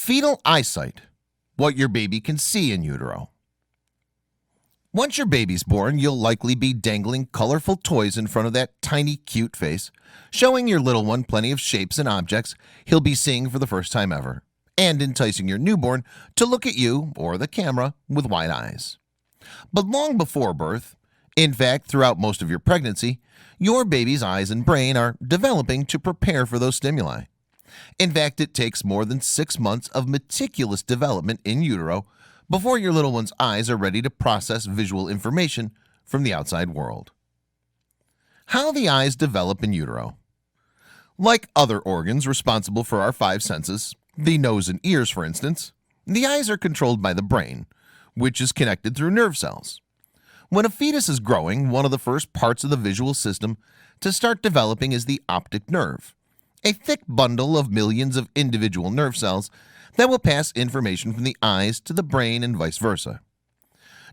Fetal eyesight, what your baby can see in utero. Once your baby's born, you'll likely be dangling colorful toys in front of that tiny, cute face, showing your little one plenty of shapes and objects he'll be seeing for the first time ever, and enticing your newborn to look at you or the camera with wide eyes. But long before birth, in fact, throughout most of your pregnancy, your baby's eyes and brain are developing to prepare for those stimuli. In fact, it takes more than 6 months of meticulous development in utero before your little one's eyes are ready to process visual information from the outside world. How the eyes develop in utero. Like other organs responsible for our 5 senses, the nose and ears for instance, the eyes are controlled by the brain, which is connected through nerve cells. When a fetus is growing, one of the first parts of the visual system to start developing is the optic nerve, a thick bundle of millions of individual nerve cells that will pass information from the eyes to the brain and vice versa.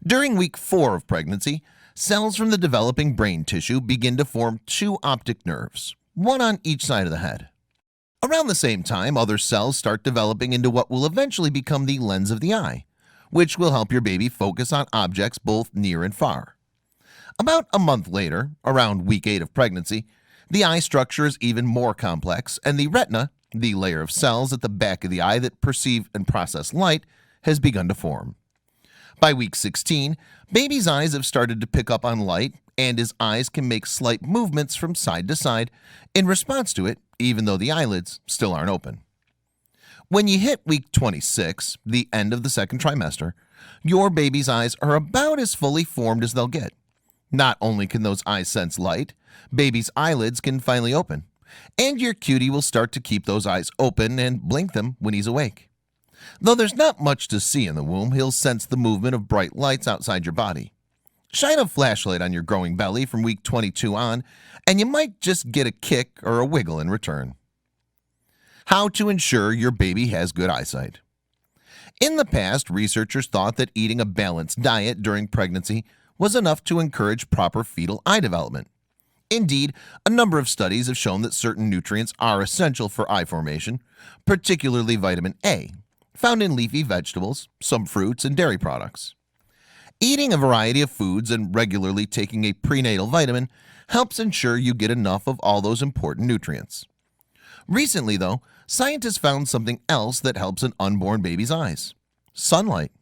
During week 4 of pregnancy, cells from the developing brain tissue begin to form 2 optic nerves, one on each side of the head. Around the same time, other cells start developing into what will eventually become the lens of the eye, which will help your baby focus on objects both near and far. About a month later, around week 8 of pregnancy, the eye structure is even more complex, and the retina, the layer of cells at the back of the eye that perceive and process light, has begun to form. By week 16, baby's eyes have started to pick up on light, and his eyes can make slight movements from side to side in response to it, even though the eyelids still aren't open. When you hit week 26, the end of the second trimester, your baby's eyes are about as fully formed as they'll get. Not only can those eyes sense light, baby's eyelids can finally open, and your cutie will start to keep those eyes open and blink them when he's awake. Though there's not much to see in the womb, he'll sense the movement of bright lights outside your body. Shine a flashlight on your growing belly from week 22 on, and you might just get a kick or a wiggle in return. How to ensure your baby has good eyesight. In the past, researchers thought that eating a balanced diet during pregnancy was enough to encourage proper fetal eye development. Indeed, a number of studies have shown that certain nutrients are essential for eye formation, particularly vitamin A, found in leafy vegetables, some fruits, and dairy products. Eating a variety of foods and regularly taking a prenatal vitamin helps ensure you get enough of all those important nutrients. Recently, though, scientists found something else that helps an unborn baby's eyes: sunlight.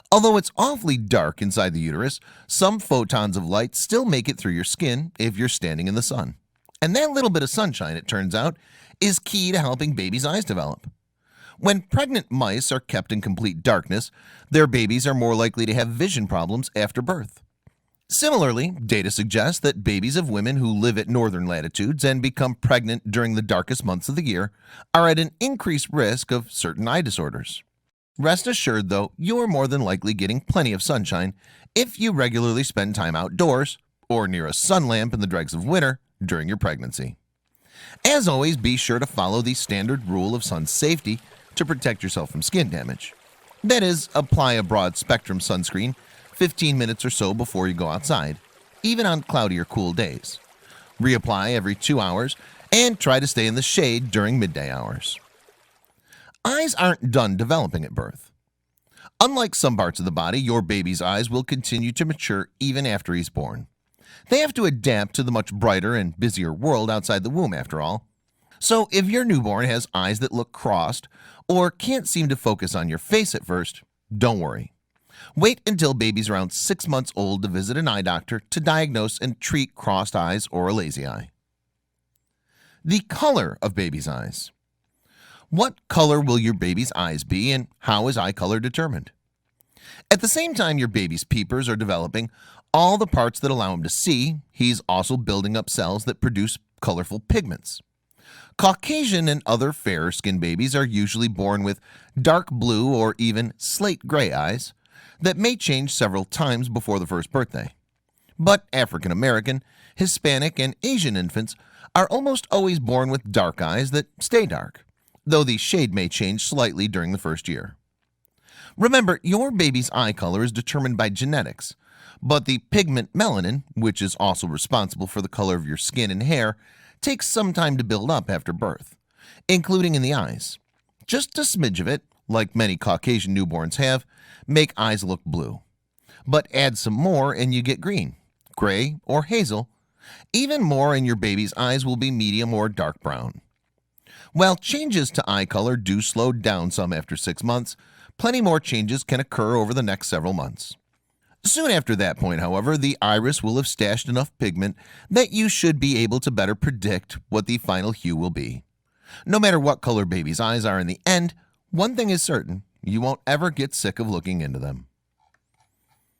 Although it's awfully dark inside the uterus, some photons of light still make it through your skin if you're standing in the sun. And that little bit of sunshine, it turns out, is key to helping babies' eyes develop. When pregnant mice are kept in complete darkness, their babies are more likely to have vision problems after birth. Similarly, data suggests that babies of women who live at northern latitudes and become pregnant during the darkest months of the year are at an increased risk of certain eye disorders. Rest assured, though, you're more than likely getting plenty of sunshine if you regularly spend time outdoors or near a sun lamp in the dregs of winter during your pregnancy. As always, be sure to follow the standard rule of sun safety to protect yourself from skin damage. That is, apply a broad spectrum sunscreen 15 minutes or so before you go outside, even on cloudy or cool days. Reapply every 2 hours and try to stay in the shade during midday hours. Eyes aren't done developing at birth. Unlike some parts of the body, your baby's eyes will continue to mature even after he's born. They have to adapt to the much brighter and busier world outside the womb, after all. So if your newborn has eyes that look crossed or can't seem to focus on your face at first, don't worry. Wait until baby's around 6 months old to visit an eye doctor to diagnose and treat crossed eyes or a lazy eye. The color of baby's eyes. What color will your baby's eyes be, and how is eye color determined? At the same time your baby's peepers are developing all the parts that allow him to see, he's also building up cells that produce colorful pigments. Caucasian and other fairer-skinned babies are usually born with dark blue or even slate gray eyes that may change several times before the first birthday. But African American, Hispanic, and Asian infants are almost always born with dark eyes that stay dark, though the shade may change slightly during the first year. Remember, your baby's eye color is determined by genetics, but the pigment melanin, which is also responsible for the color of your skin and hair, takes some time to build up after birth, including in the eyes. Just a smidge of it, like many Caucasian newborns have, make eyes look blue. But add some more and you get green, gray, or hazel. Even more and your baby's eyes will be medium or dark brown. While changes to eye color do slow down some after 6 months, plenty more changes can occur over the next several months. Soon after that point, however, the iris will have stashed enough pigment that you should be able to better predict what the final hue will be. No matter what color baby's eyes are in the end, one thing is certain: you won't ever get sick of looking into them.